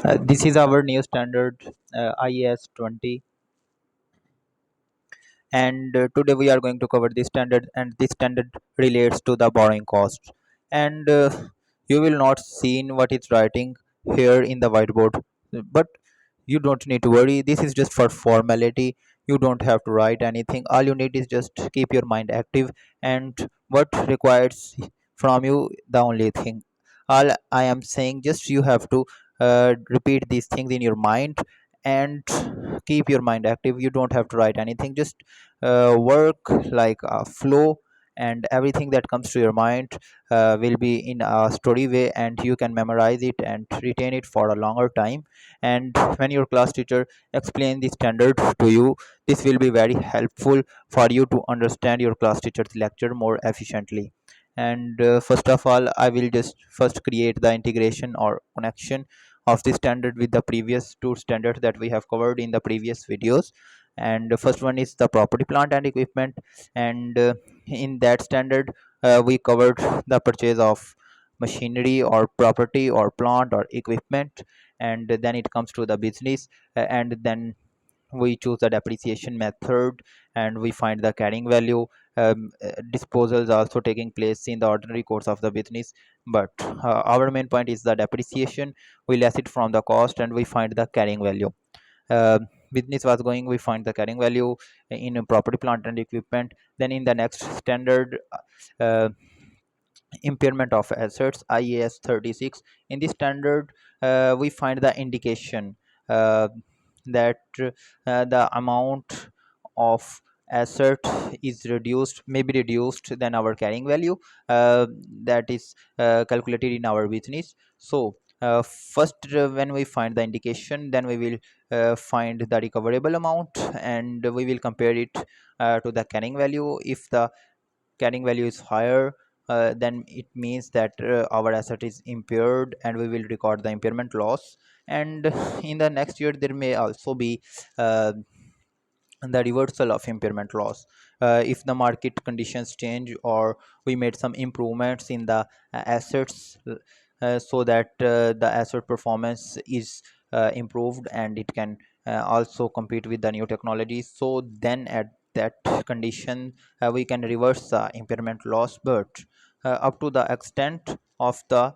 This is our new standard IAS 20, and today we are going to cover this standard, and this standard relates to the borrowing cost. And you will not see in what it's writing here in the whiteboard, but you don't need to worry. This is just for formality. You don't have to write anything. All you need is just keep your mind active, and what requires from you, the only thing, all I am saying, just you have to repeat these things in your mind and keep your mind active. You don't have to write anything, just work like a flow, and everything that comes to your mind will be in a story way, and you can memorize it and retain it for a longer time. And when your class teacher explain the standard to you, this will be very helpful for you to understand your class teacher's lecture more efficiently. And first of all, I will just first create the integration or connection of this standard with the previous two standards that we have covered in the previous videos. And the first one is the property, plant and equipment. And in that standard, we covered the purchase of machinery or property or plant or equipment. And then it comes to the business, and then we choose the depreciation method, and we find the carrying value. Disposals also taking place in the ordinary course of the business, but our main point is the depreciation. We less it from the cost and we find the carrying value. uh, Business was going, we find the carrying value in property, plant and equipment. Then in the next standard, uh, impairment of assets, IAS 36. In this standard, we find the indication uh, that the amount of asset is reduced, maybe reduced than our carrying value, that is calculated in our business. So first, when we find the indication, then we will find the recoverable amount, and we will compare it to the carrying value. If the carrying value is higher, then it means that our asset is impaired, and we will record the impairment loss. And in the next year there may also be uh, the reversal of impairment loss if the market conditions change, or we made some improvements in the assets, so that the asset performance is improved, and it can also compete with the new technologies. So then at that condition, we can reverse the impairment loss, but up to the extent of the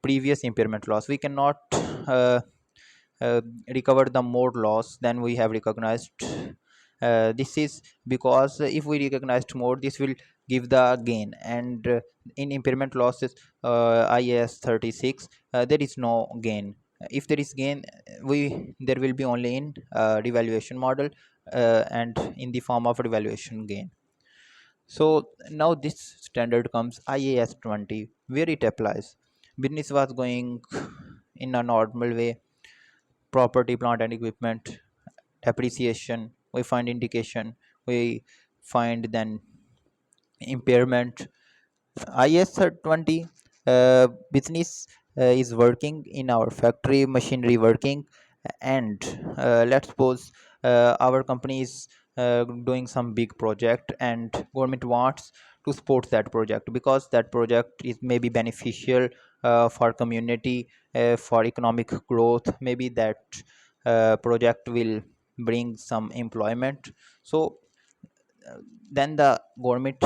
previous impairment loss. We cannot uh, uh, recover the more loss than we have recognized. This is because if we recognized more, this will give the gain. And in impairment losses, IAS 36, there is no gain. If there is gain, we there will be only in revaluation model, and in the form of revaluation gain. So now this standard comes IAS 20, where it applies. Business was going in a normal way: property, plant and equipment, depreciation, we find indication, we find then impairment. IS 20, business is working in our factory, machinery working. And let's suppose our company is doing some big project, and government wants to support that project because that project is maybe beneficial for community, for economic growth. Maybe that project will bring some employment. So then the government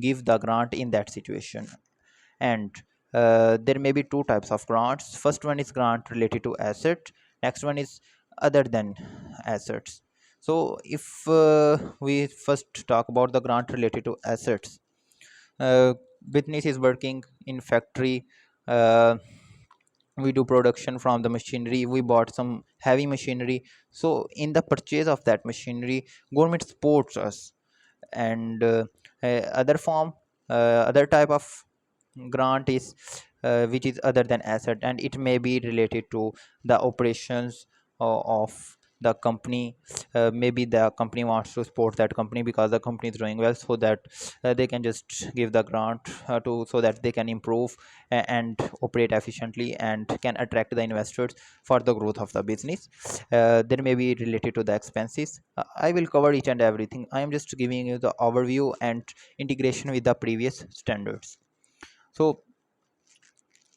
give the grant in that situation. And there may be two types of grants. First one is grant related to asset, next one is other than assets. So if we first talk about the grant related to assets, uh, business is working in factory. We do production from the machinery, we bought some heavy machinery. So in the purchase of that machinery, government supports us. And other form, other type of grant is which is other than asset, and it may be related to the operations of the company. Maybe the company wants to support that company because the company is doing well, so that they can just give the grant to, so that they can improve and operate efficiently and can attract the investors for the growth of the business. There may be related to the expenses. I will cover each and everything. I am just giving you the overview and integration with the previous standards. So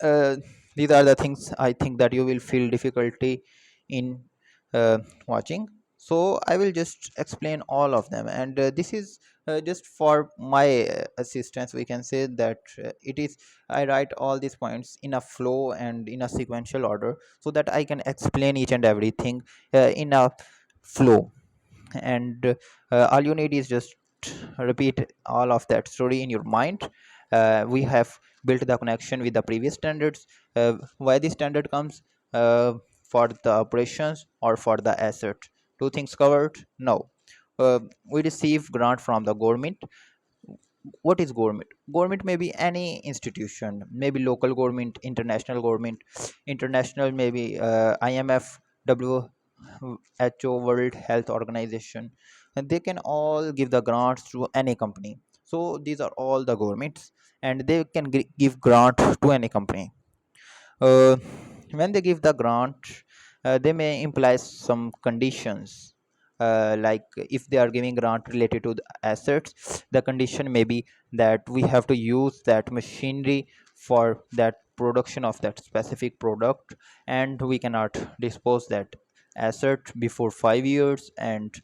uh, These are the things I think that you will feel difficulty in watching. So I will just explain all of them, and this is just for my assistance. We can say that it is, I write all these points in a flow and in a sequential order so that I can explain each and everything in a flow. And all you need is just repeat all of that story in your mind. We have built the connection with the previous standards. Why the standard comes, uh, for the operations or for the asset? Two things covered. No, we receive grant from the government. What is government? Government may be any institution, maybe local government, international government. International maybe IMF, WHO, World Health Organization, and they can all give the grants to any company. So these are all the governments, and they can give grant to any company. uh, when they give the grant, they may imply some conditions. Like if they are giving grant related to the assets, the condition may be that we have to use that machinery for that production of that specific product, and we cannot dispose that asset before 5 years, and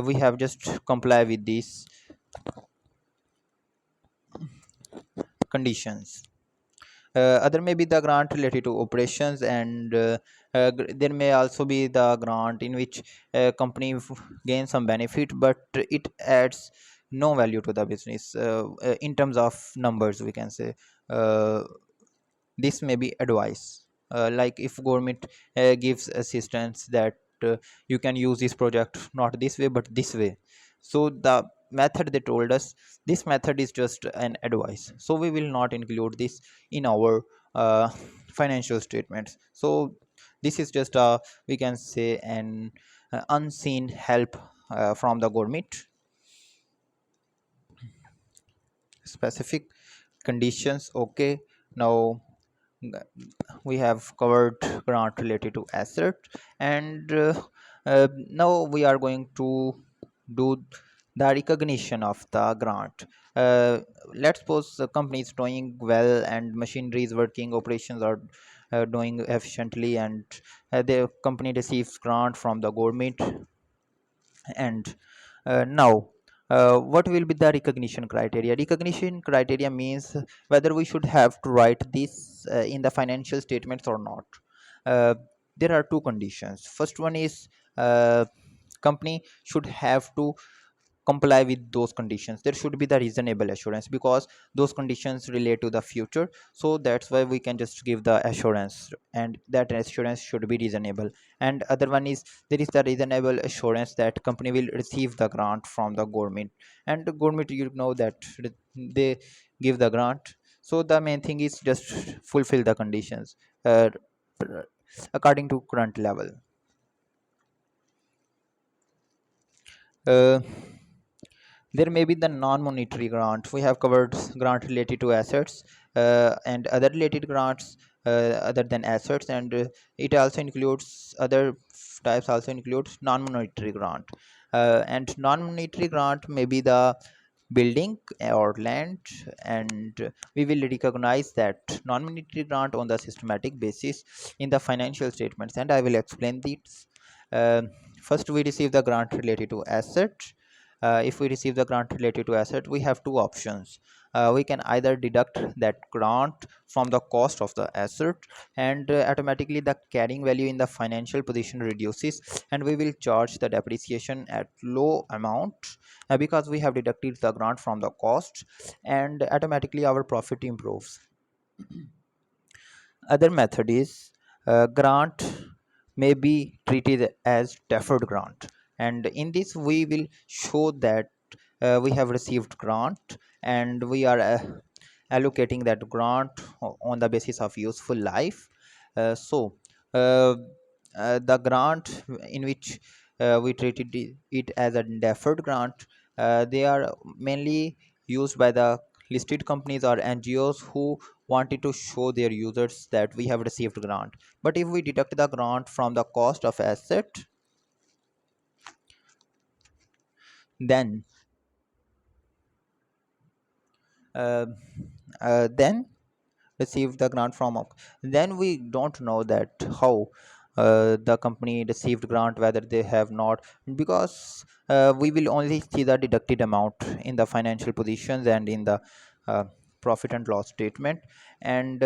we have just comply with these conditions. Other may be the grant related to operations, and there may also be the grant in which company gains some benefit, but it adds no value to the business in terms of numbers, we can say. uh, this may be advice. Like if government gives assistance that you can use this project not this way but this way, so the method they told us, this method is just an advice, so we will not include this in our uh, financial statements. So this is just a, we can say, an unseen help from the government. Specific conditions, okay. Now we have covered grant related to asset, and now we are going to do the recognition of the grant. uh, let's suppose the company is doing well and machinery is working, operations are doing efficiently, and the company receives grant from the government. And now, what will be the recognition criteria? Recognition criteria means whether we should have to write this in the financial statements or not. Uh, there are two conditions. First one is, uh, company should have to comply with those conditions. There should be the reasonable assurance, because those conditions relate to the future, so that's why we can just give the assurance, and that assurance should be reasonable. And other one is, there is the reasonable assurance that company will receive the grant from the government, and the government, you know that they give the grant. So the main thing is just fulfill the conditions uh, according to current level. uh, there may be the non-monetary grant. We have covered grant related to assets and other related grants other than assets, and it also includes other types, also includes non-monetary grant. And non-monetary grant may be the building or land, and we will recognize that non-monetary grant on the systematic basis in the financial statements, and I will explain this. uh, First, we receive the grant related to asset. If we receive the grant related to asset, we have two options. We can either deduct that grant from the cost of the asset, and automatically the carrying value in the financial position reduces, and we will charge the depreciation at low amount because we have deducted the grant from the cost, and automatically our profit improves. Other method is, grant may be treated as deferred grant, and in this we will show that we have received grant, and we are allocating that grant on the basis of useful life. So uh, the grant in which we treated it as a deferred grant, they are mainly used by the listed companies or NGOs who wanted to show their users that we have received grant. But if we deduct the grant from the cost of asset, then uh, then received the grant from then we don't know that how the company received grant, whether they have not, because we will only see the deducted amount in the financial positions and in the uh, profit and loss statement. And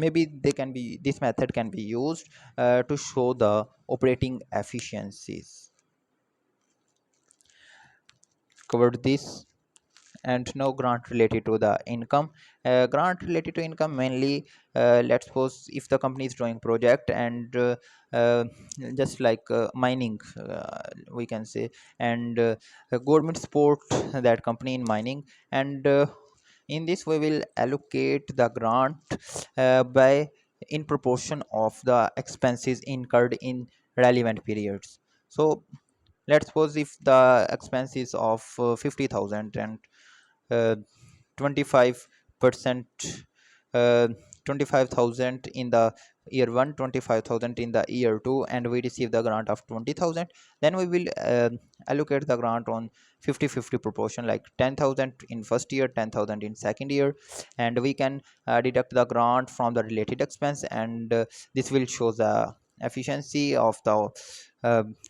maybe they can be this method can be used to show the operating efficiencies. Covered this. And no grant related to the income. Grant related to income mainly, let's suppose if the company is doing project and uh, just like mining, we can say, and government support that company in mining, and in this we will allocate the grant by in proportion of the expenses incurred in relevant periods. So let's suppose if the expense is of 50,000 and uh, 25% uh, 25,000 in the year 1, 25,000 in the year 2, and we receive the grant of 20,000, then we will allocate the grant on 50-50 proportion, like 10,000 in first year, 10,000 in second year, and we can deduct the grant from the related expense, and this will show the efficiency of the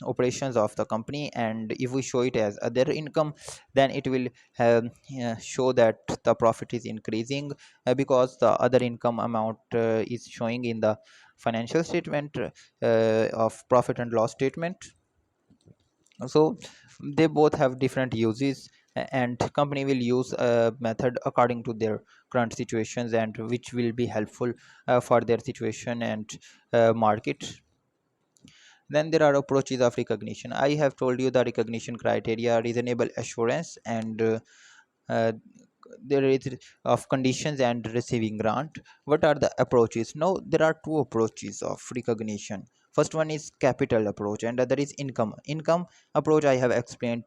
operations of the company. And if we show it as other income, then it will show that the profit is increasing because the other income amount is showing in the financial statement of profit and loss statement. So they both have different uses, and company will use a method according to their current situations, and which will be helpful for their situation and market. Then there are approaches of recognition. I have told you the recognition criteria: reasonable assurance, and uh, there is of conditions and receiving grant. What are the approaches? Now there are two approaches of recognition. First one is capital approach, and other is income approach. I have explained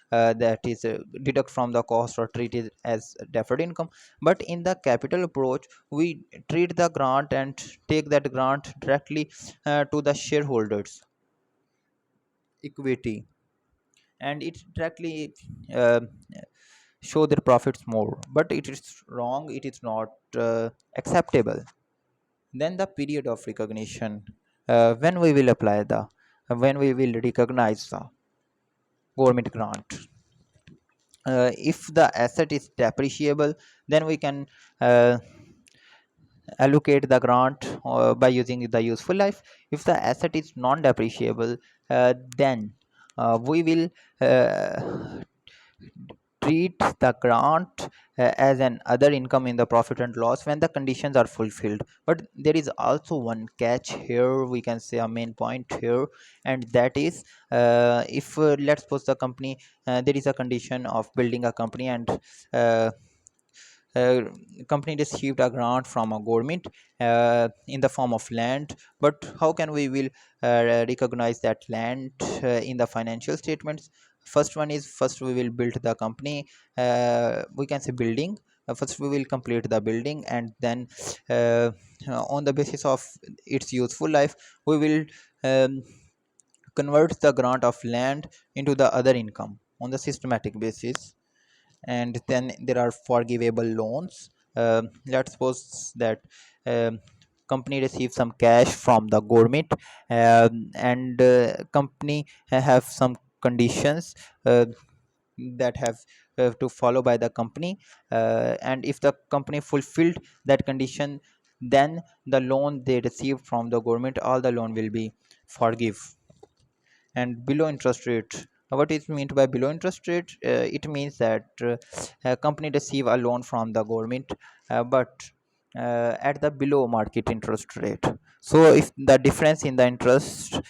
that is deduct from the cost or treat it as deferred income. But in the capital approach, we treat the grant and take that grant directly to the shareholders equity, and it directly uh, show their profits more. But it is wrong, it is not acceptable. Then the period of recognition, when we will apply the when we will recognize the government grant. If the asset is depreciable, then we can uh, allocate the grant by using the useful life. If the asset is non depreciable, then we will uh, treat the grant as an other income in the profit and loss when the conditions are fulfilled. But there is also one catch here, we can say a main point here, and that is if let's suppose the company, there is a condition of building a company, and uh, uh, company received a grant from a government in the form of land. But how can we will recognize that land in the financial statements? First one is, first we will build the company, we can say building. First we will complete the building, and then uh, on the basis of its useful life, we will um, convert the grant of land into the other income on the systematic basis. And then there are forgivable loans. Let's suppose that company receives some cash from the government, and company have some conditions that have to follow by the company, and if the company fulfilled that condition, then the loan they received from the government, all the loan will be forgive. And below interest rate, what is meant by below interest rate? It means that a company receive a loan from the government, but at the below market interest rate. So if the difference in the interest,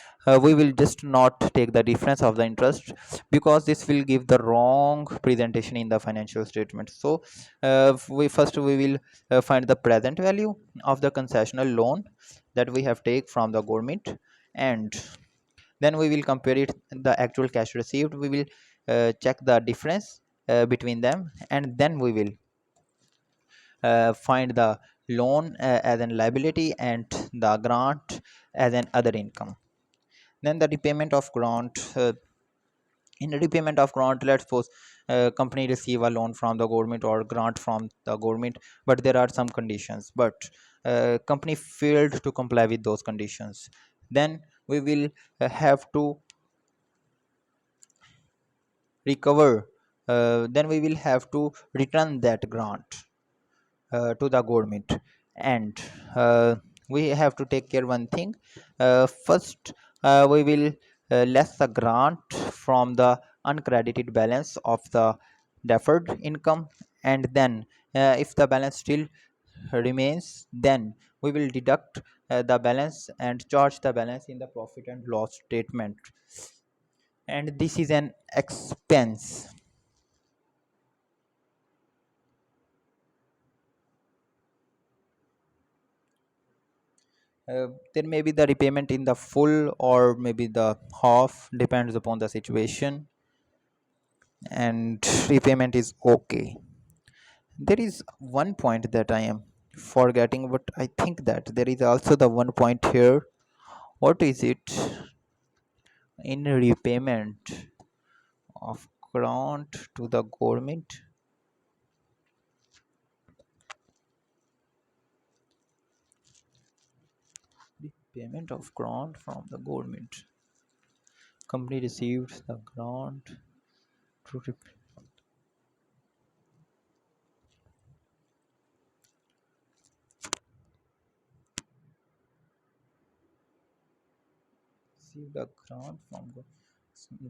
we will just not take the difference of the interest, because this will give the wrong presentation in the financial statement. So we will find the present value of the concessional loan that we have take from the government, and then we will compare it the actual cash received. We will check the difference between them, and then we will find the loan as an liability and the grant as an other income. Then the repayment of grant, in repayment of grant, let's suppose company receive a loan from the government or grant from the government, but there are some conditions, but company failed to comply with those conditions, then we will have to recover, then we will have to return that grant to the government. And we have to take care one thing. First, we will less the grant from the uncredited balance of the deferred income, and then if the balance still remains, then we will deduct the balance and charge the balance in the profit and loss statement, and this is an expense. There may be the repayment in the full or maybe the half, depends upon the situation, and repayment is okay. There is one point that I am forgetting, but I think that there is also the one point here. What is it? In repayment of grant to the government, repayment of grant from the government, company received the grant to receive the grant from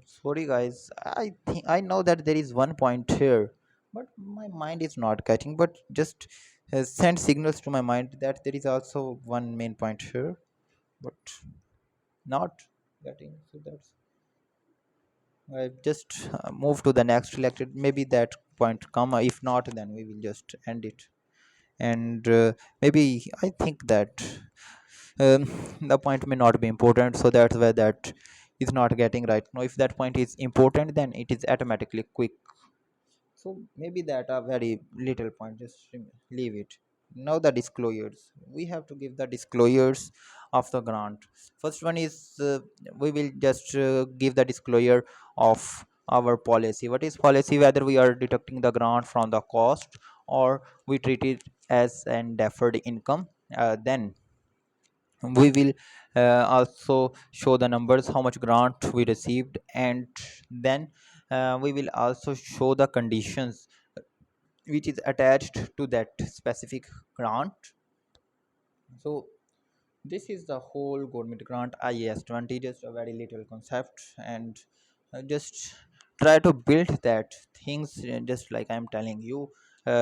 sorry guys, I think I know that there is one point here, but my mind is not catching, but just send signals to my mind that there is also one main point here, but not getting, so that's I just move to the next lecture, maybe that point come, if not then we will just end it. And maybe I think that um, the point may not be important, so that's why that is not getting right now. If that point is important, then it is automatically quick, so maybe that a very little point, just leave it. Now the disclosures, we have to give the disclosures of the grant. First one is we will just give the disclosure of our policy. What is policy? Whether we are deducting the grant from the cost or we treat it as an deferred income. Then we will also show the numbers, how much grant we received, and then we will also show the conditions which is attached to that specific grant. So this is the whole government grant IAS 20, just a very little concept, and just try to build that things, just like I'm telling you,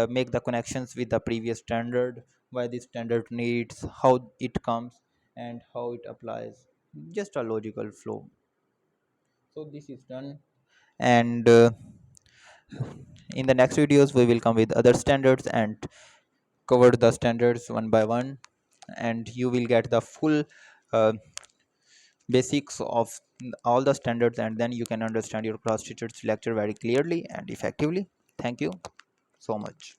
make the connections with the previous standard, why this standard needs, how it comes, and how it applies, just a logical flow. So this is done, and in the next videos we will come with other standards and cover the standards one by one, and you will get the full uh, basics of all the standards, and then you can understand your cross teachers lecture very clearly and effectively. Thank you so much.